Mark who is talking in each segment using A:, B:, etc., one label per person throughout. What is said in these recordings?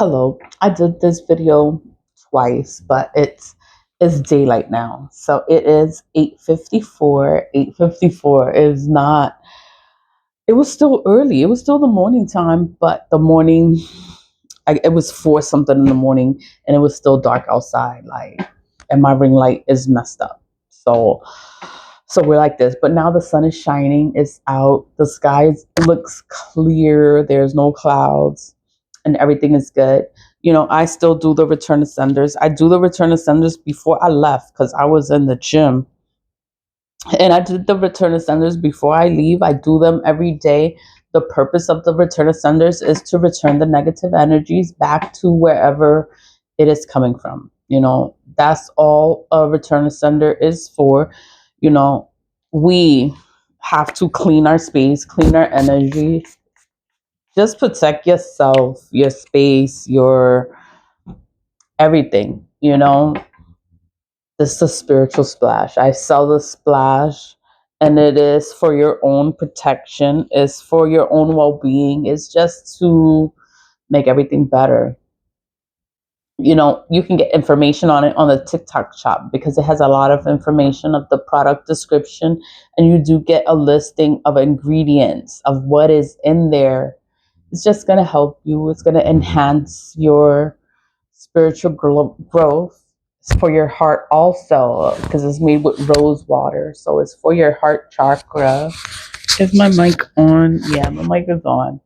A: Hello. I did this video twice, but it's daylight now. So it is 8:54. 8:54 is not it was still early. It was still the morning time, but the morning it was 4 something in the morning and it was still dark outside and my ring light is messed up. So we're like this, but now the sun is shining, it's out, the sky looks clear, there's no clouds and everything is good. I still do the return ascenders. I do the return ascenders before I left because I was in the gym. And I did the return ascenders before I leave. I do them every day. The purpose of the return ascenders is to return the negative energies back to wherever it is coming from. That's all a return ascender is for. You know, we have to clean our space, clean our energy, just protect yourself, your space, your everything. This is a spiritual splash. I sell the splash, and it is for your own protection, it's for your own well-being, it's just to make everything better. You can get information on it on the TikTok shop because it has a lot of information of the product description, and you do get a listing of ingredients of what is in there. It's just going to help you. It's going to enhance your spiritual growth. It's for your heart also because it's made with rose water. So it's for your heart chakra. Is my mic on? Yeah, my mic is on.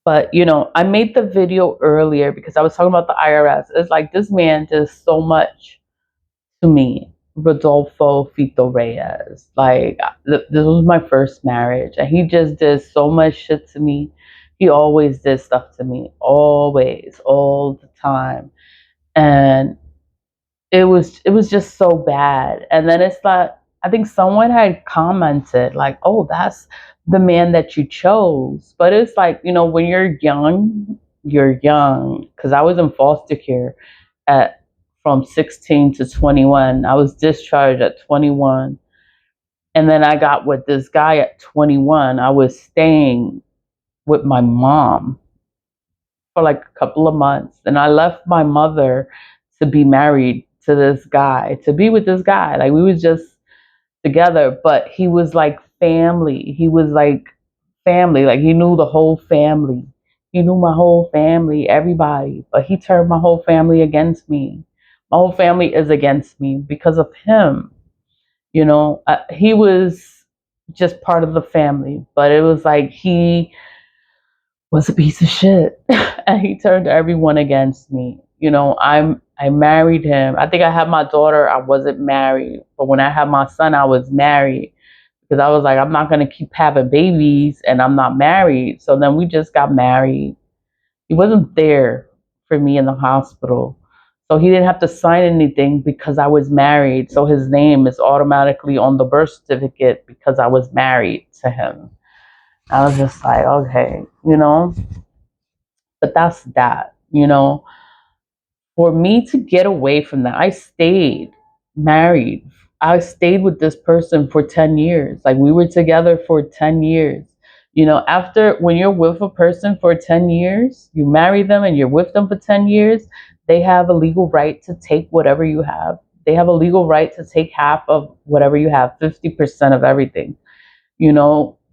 A: But I made the video earlier because I was talking about the IRS. It's like this man does so much to me. Rodolfo Fito Reyes. Like this was my first marriage, and he just did so much shit to me. He always did stuff to me, always, all the time, and it was just so bad. And then it's like I think someone had commented like, "Oh, that's the man that you chose." But it's like when you're young, you're young. Because I was in foster care at from 16 to 21. I was discharged at 21. And then I got with this guy at 21. I was staying with my mom for like a couple of months. And I left my mother to be married to this guy, to be with this guy. Like we was just together, but he was like family. He was like family. Like he knew the whole family. He knew my whole family, everybody. But he turned my whole family against me. My whole family is against me because of him. He was just part of the family, but it was like he was a piece of shit, and he turned everyone against me. I married him. I think I had my daughter. I wasn't married, but when I had my son, I was married because I was like, I'm not gonna keep having babies, and I'm not married. So then we just got married. He wasn't there for me in the hospital. So he didn't have to sign anything because I was married. So his name is automatically on the birth certificate because I was married to him. I was just like, okay. But that's that. For me to get away from that, I stayed married. I stayed with this person for 10 years. Like we were together for 10 years. After when you're with a person for 10 years, you marry them and you're with them for 10 years, they have a legal right to take whatever you have. They have a legal right to take half of whatever you have, 50% of everything,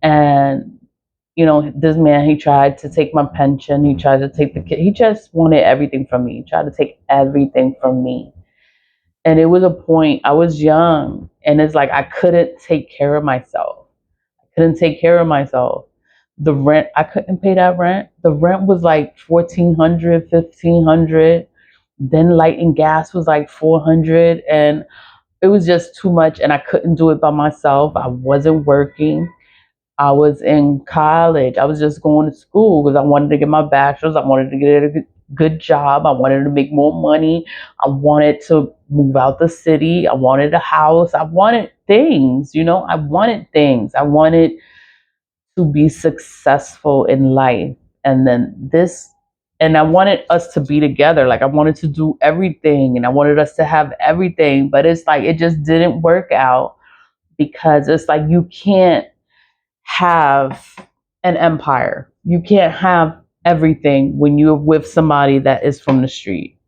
A: and this man, he tried to take my pension. He tried to take the kid. He just wanted everything from me. He tried to take everything from me. And it was a point, I was young, and it's like I couldn't take care of myself. I couldn't take care of myself. The rent, I couldn't pay that rent. The rent was like 1,400, 1,500. Then light and gas was like 400. And it was just too much. And I couldn't do it by myself. I wasn't working. I was in college. I was just going to school because I wanted to get my bachelor's. I wanted to get a good job. I wanted to make more money. I wanted to move out the city. I wanted a house. I wanted things, I wanted things. I wanted to be successful in life. And then and I wanted us to be together. Like I wanted to do everything and I wanted us to have everything. But it's like it just didn't work out because it's like you can't have an empire. You can't have everything when you're with somebody that is from the street.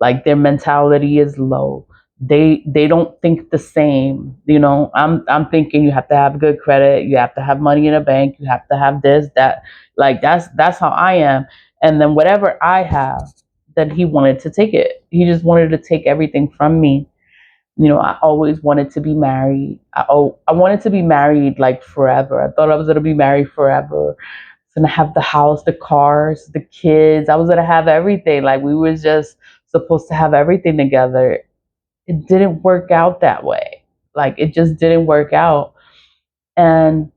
A: Like their mentality is low. They don't think the same. You know, I'm thinking you have to have good credit, you have to have money in a bank, you have to have this, that. Like that's how I am. And then whatever I have, then he wanted to take it. He just wanted to take everything from me. You know, I always wanted to be married. I wanted to be married like forever. I thought I was gonna be married forever. Gonna have the house, the cars, the kids. I was gonna have everything. Like we were just supposed to have everything together. It didn't work out that way. Like it just didn't work out. And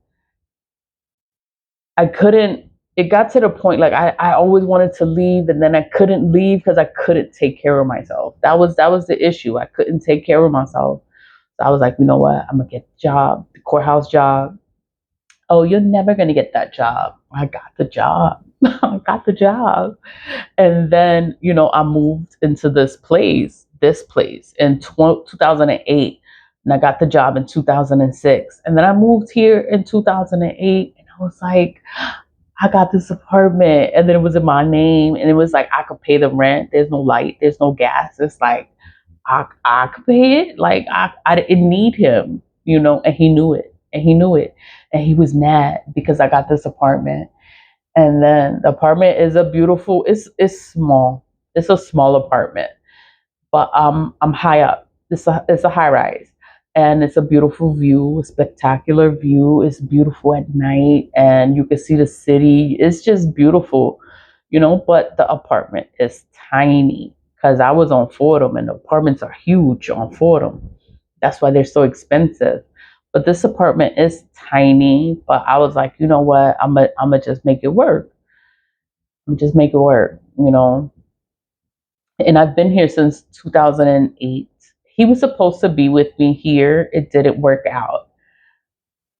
A: I couldn't, it got to the point like I always wanted to leave and then I couldn't leave because I couldn't take care of myself. That was the issue. I couldn't take care of myself. So I was like, you know what? I'm gonna get the job, the courthouse job. Oh, you're never gonna get that job. I got the job. I got the job. And then, you know, I moved into this place in 2008. And I got the job in 2006. And then I moved here in 2008. And I was like, I got this apartment. And then it was in my name. And it was like, I could pay the rent. There's no light. There's no gas. It's like, I could pay it. Like, I didn't need him, you know, and he knew it. And he knew it. And he was mad because I got this apartment. And then the apartment is a beautiful, it's small. It's a small apartment, but I'm high up. It's a high rise. And it's a beautiful view, a spectacular view. It's beautiful at night and you can see the city. It's just beautiful, you know, but the apartment is tiny because I was on Fordham and the apartments are huge on Fordham. That's why they're so expensive. But this apartment is tiny. But I was like, you know what? I'm gonna just make it work. Just make it work, you know. And I've been here since 2008. He was supposed to be with me here. It didn't work out.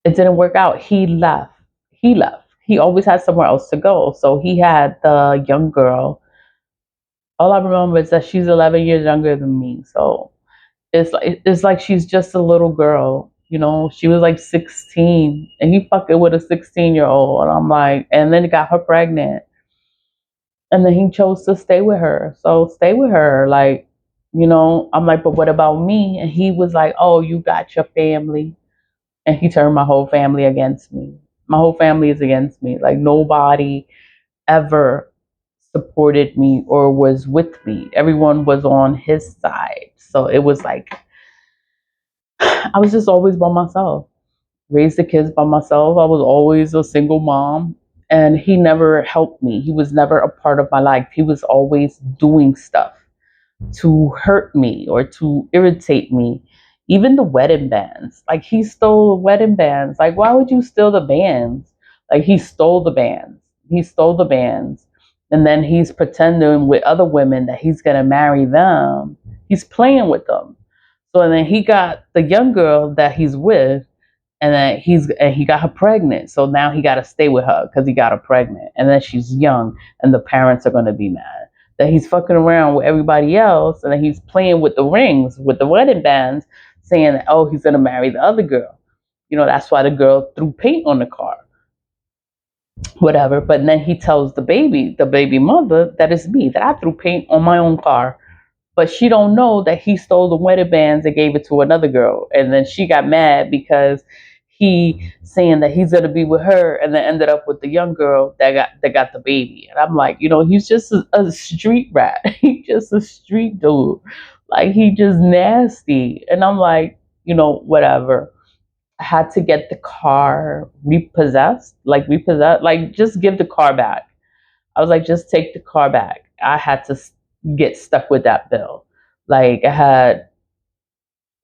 A: It didn't work out. He left. He left. He always had somewhere else to go. So he had the young girl. All I remember is that she's 11 years younger than me. So it's like she's just a little girl. You know, she was like 16 and he fucking with a 16-year-old. And I'm like, and then he got her pregnant. And then he chose to stay with her. So stay with her. Like, you know, I'm like, but what about me? And he was like, oh, you got your family. And he turned my whole family against me. My whole family is against me. Like nobody ever supported me or was with me. Everyone was on his side. So it was like, I was just always by myself. Raised the kids by myself. I was always a single mom. And he never helped me. He was never a part of my life. He was always doing stuff to hurt me or to irritate me. Even the wedding bands. Like he stole the wedding bands. Like why would you steal the bands? Like he stole the bands. He stole the bands. And then he's pretending with other women that he's gonna marry them. He's playing with them. So and then he got the young girl that he's with and then he got her pregnant. So now he got to stay with her because he got her pregnant, and then she's young, and the parents are going to be mad that he's fucking around with everybody else, and then he's playing with the rings, with the wedding bands, saying that oh he's going to marry the other girl. You know that's why the girl threw paint on the car, whatever. But then he tells the baby mother, that it's me that I threw paint on my own car. But she don't know that he stole the wedding bands and gave it to another girl. And then she got mad because he saying that he's gonna be with her and then ended up with the young girl that got the baby. And I'm like, you know, he's just a street rat. He's just a street dude. Like he just nasty. And I'm like, you know, whatever. I had to get the car repossessed, like just give the car back. I was like, just take the car back. I had to get stuck with that bill. Like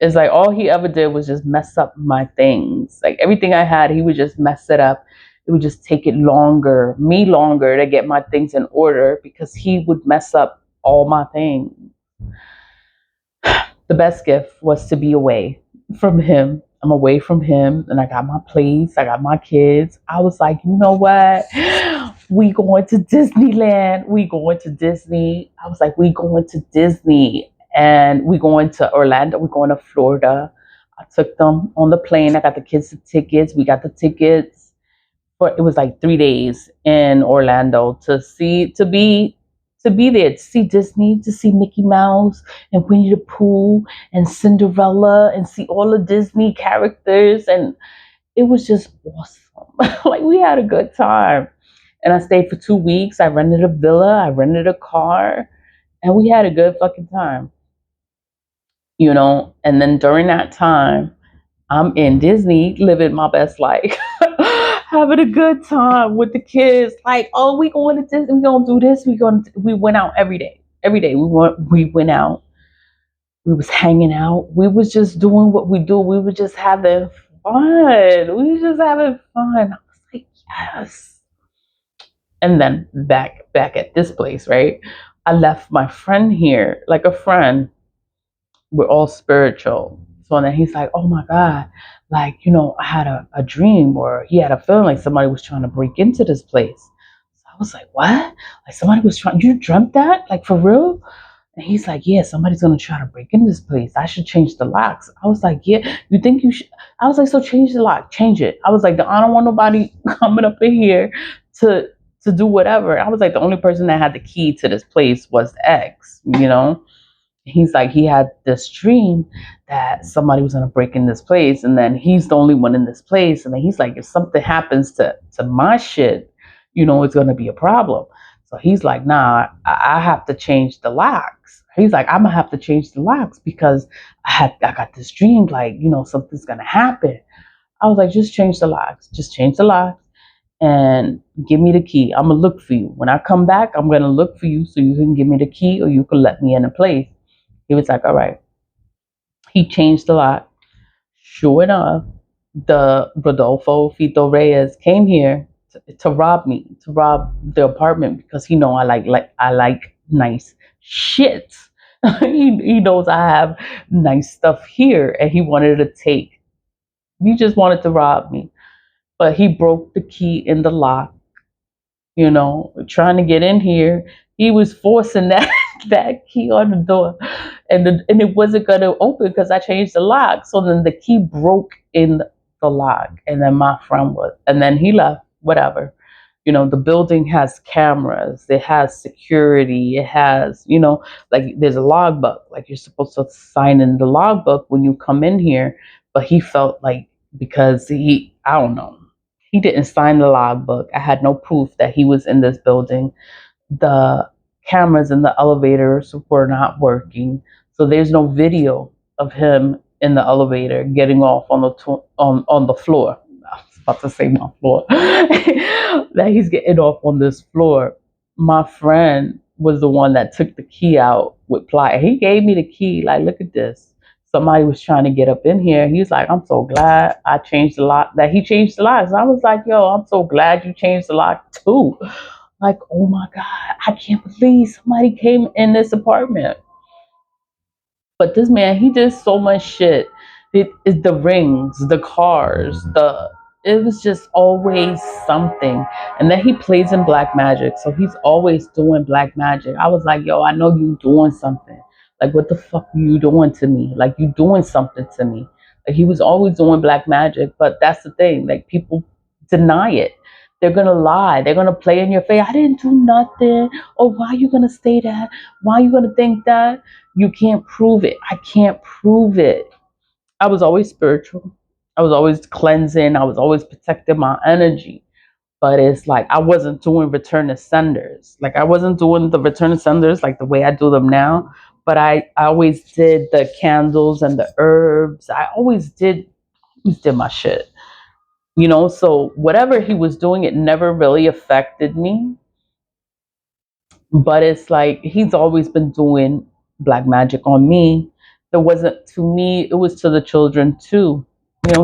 A: it's like all he ever did was just mess up my things. Like everything I had, he would just mess it up. It would just take me longer to get my things in order because he would mess up all my things. The best gift was to be away from him. I'm away from him and I got my place. I got my kids. I was like, you know what? We going to Disneyland. We going to Disney. I was like, we going to Disney and we going to Orlando. We're going to Florida. I took them on the plane. I got the kids the tickets. We got the tickets for it was like 3 days in Orlando to be there, to see Disney, to see Mickey Mouse and Winnie the Pooh and Cinderella and see all the Disney characters, and it was just awesome. Like we had a good time. And I stayed for 2 weeks. I rented a villa, I rented a car, and we had a good fucking time, you know? And then during that time, I'm in Disney living my best life. Having a good time with the kids. Like, oh, we going to Disney, we gonna do this, we went out every day. Every day we went out. We was hanging out. We was just doing what we do. We were just having fun. We was just having fun. I was like, yes. And then back at this place, right? I left my friend here, like a friend. We're all spiritual. So then he's like, oh my God, like, I had a dream, or he had a feeling like somebody was trying to break into this place. So I was like, what? Like somebody was trying, you dreamt that? Like for real? And he's like, yeah, somebody's gonna try to break in this place. I should change the locks. I was like, yeah, you think you should? I was like, so change the lock, change it. I was like, I don't want nobody coming up in here to to do whatever. I was like, the only person that had the key to this place was the ex. He's like, he had this dream that somebody was going to break in this place, and then he's the only one in this place, and then he's like, if something happens to my shit, it's going to be a problem. So he's like, nah, I have to change the locks. He's like, I'm gonna have to change the locks because I got this dream, like, something's gonna happen. I was like, just change the locks, just change the locks, and give me the key. I'm gonna look for you when I come back. I'm gonna look for you so you can give me the key, or you can let me in a place. He was like, all right. He changed the lock. Sure enough, the Rodolfo Fito Reyes came here to rob me, to rob the apartment, because he know I like nice shit. He knows I have nice stuff here, and he wanted to take. He just wanted to rob me, but he broke the key in the lock. Trying to get in here. He was forcing that that key on the door, and it wasn't gonna open because I changed the lock. So then the key broke in the lock, and then my friend and then he left. Whatever. The building has cameras. It has security. It has, like there's a logbook. Like you're supposed to sign in the logbook when you come in here. But he felt like because I don't know, he didn't sign the logbook. I had no proof that he was in this building. The cameras in the elevators were not working, so there's no video of him in the elevator getting off on the floor. I was about to say my floor. That he's getting off on this floor. My friend was the one that took the key out with ply. He gave me the key. Like, look at this. Somebody was trying to get up in here. He's like, I'm so glad I changed the lock. That he changed the locks. I was like, yo, I'm so glad you changed the lock too. Like, oh my God, I can't believe somebody came in this apartment. But this man, he did so much shit. The rings, the cars, it was just always something. And then he plays in black magic, so he's always doing black magic. I was like, yo, I know you doing something. Like, what the fuck are you doing to me? Like, you doing something to me. Like, he was always doing black magic, but that's the thing. Like, people deny it. They're gonna lie. They're gonna play in your face. I didn't do nothing. Oh, why are you gonna say that? Why are you gonna think that? You can't prove it. I can't prove it. I was always spiritual. I was always cleansing. I was always protecting my energy. But it's like I wasn't doing return to senders. Like I wasn't doing the return to senders like the way I do them now. But I always did the candles and the herbs. I always did my shit. So whatever he was doing, it never really affected me. But it's like he's always been doing black magic on me. It wasn't to me, it was to the children too.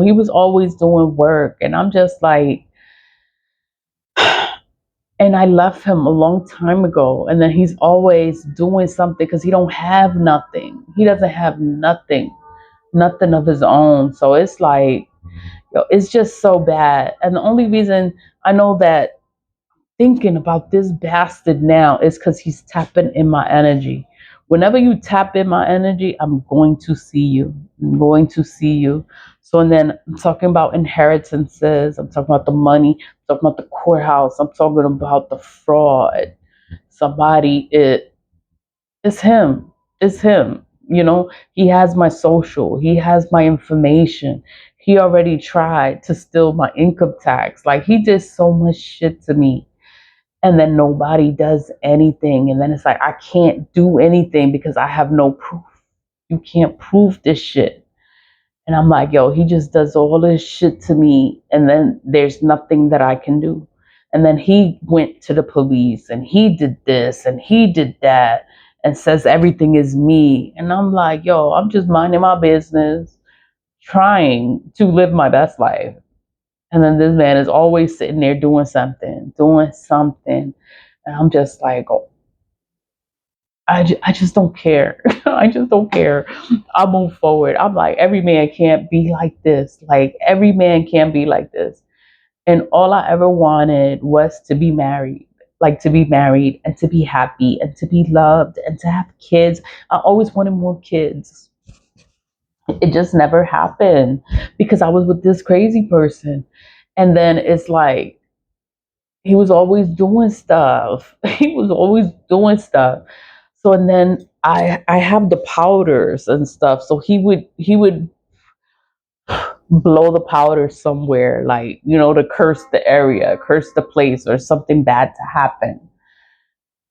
A: He was always doing work, and I'm just like, and I left him a long time ago, and then he's always doing something because he don't have nothing. He doesn't have nothing of his own. So it's like, it's just so bad. And the only reason I know that thinking about this bastard now is because he's tapping in my energy. Whenever you tap in my energy, I'm going to see you. I'm going to see you. So, and then I'm talking about inheritances. I'm talking about the money. I'm talking about the courthouse. I'm talking about the fraud. Somebody, it's him. It's him. You know, he has my social. He has my information. He already tried to steal my income tax. Like, he did so much shit to me. And then nobody does anything. And then it's like, I can't do anything because I have no proof. You can't prove this shit. And I'm like, yo, he just does all this shit to me. And then there's nothing that I can do. And then he went to the police and he did this and he did that and says everything is me. And I'm like, yo, I'm just minding my business, trying to live my best life. And then this man is always sitting there doing something, doing something. And I'm just like, oh, I just don't care. I just don't care. I'll move forward. I'm like, every man can't be like this. Like, every man can't be like this. And all I ever wanted was to be married. Like, to be married and to be happy and to be loved and to have kids. I always wanted more kids. It just never happened because I was with this crazy person. And then it's like, he was always doing stuff. He was always doing stuff. So and then I have the powders and stuff. So he would blow the powder somewhere, like, you know, to curse the area, curse the place, or something bad to happen.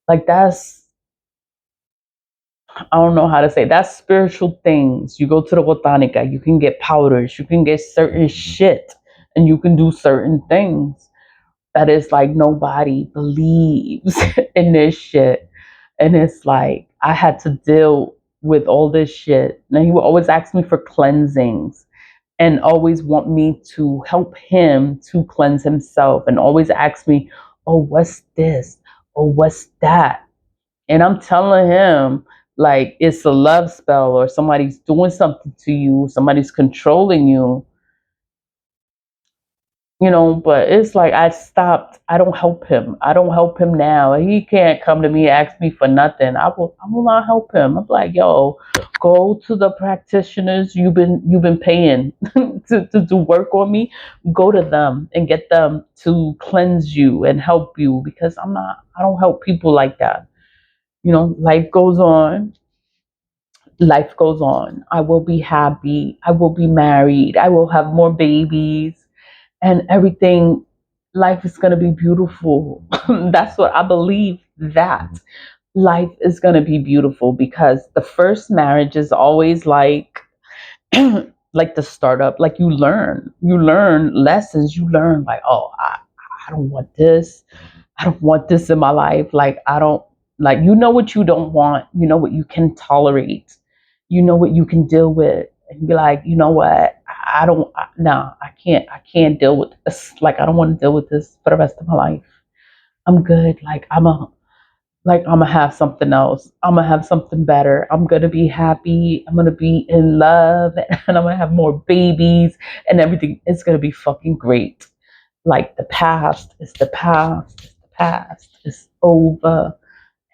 A: Like, that's, I don't know how to say, that's spiritual things. You go to the botanica, you can get powders, you can get certain shit, and you can do certain things that is like nobody believes in this shit. And it's like I had to deal with all this shit. And he would always ask me for cleansings and always want me to help him to cleanse himself and always ask me, oh, what's this? Oh, what's that? And I'm telling him, like, it's a love spell or somebody's doing something to you, somebody's controlling you, you know. But it's like I stopped. I don't help him. I don't help him now. He can't come to me, ask me for nothing. I will not help him. I'm like, yo, go to the practitioners you've been paying to do work on me. Go to them and get them to cleanse you and help you, because I don't help people like that. You know, life goes on. Life goes on. I will be happy. I will be married. I will have more babies and everything. Life is going to be beautiful. That's what I believe, that life is going to be beautiful, because the first marriage is always like like the startup. Like, you learn lessons. You learn, like, oh, I don't want this. I don't want this in my life. Like, I don't, like, you know what you don't want. You know what you can tolerate. You know what you can deal with. And be like, you know what? I don't, no, I can't deal with this. Like, I don't want to deal with this for the rest of my life. I'm good. I'm gonna have something else. I'm gonna have something better. I'm gonna be happy. I'm gonna be in love, and I'm gonna have more babies, and everything is gonna be fucking great. Like, the past is the past. It's the past. It's over,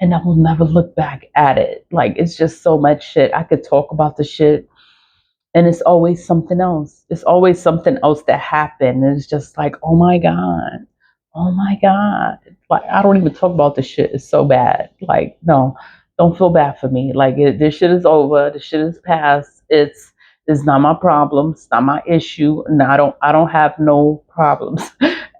A: and I will never look back at it. Like, it's just so much shit. I could talk about the shit, and it's always something else. It's always something else that happened. And it's just like, oh my God. Oh my God. Like, I don't even talk about this shit. It's so bad. Like, no, don't feel bad for me. Like, this shit is over. This shit is past. It's not my problem. It's not my issue. And I don't have no problems.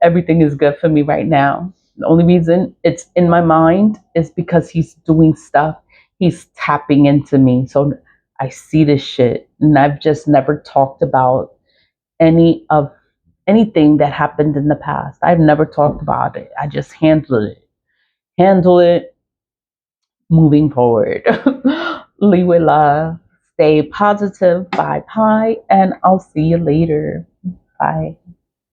A: Everything is good for me right now. The only reason it's in my mind is because he's doing stuff. He's tapping into me. So I see this shit, and I've just never talked about any of anything that happened in the past. I've never talked about it. I just handle it, moving forward. Leave with love, stay positive, vibe high, and I'll see you later. Bye.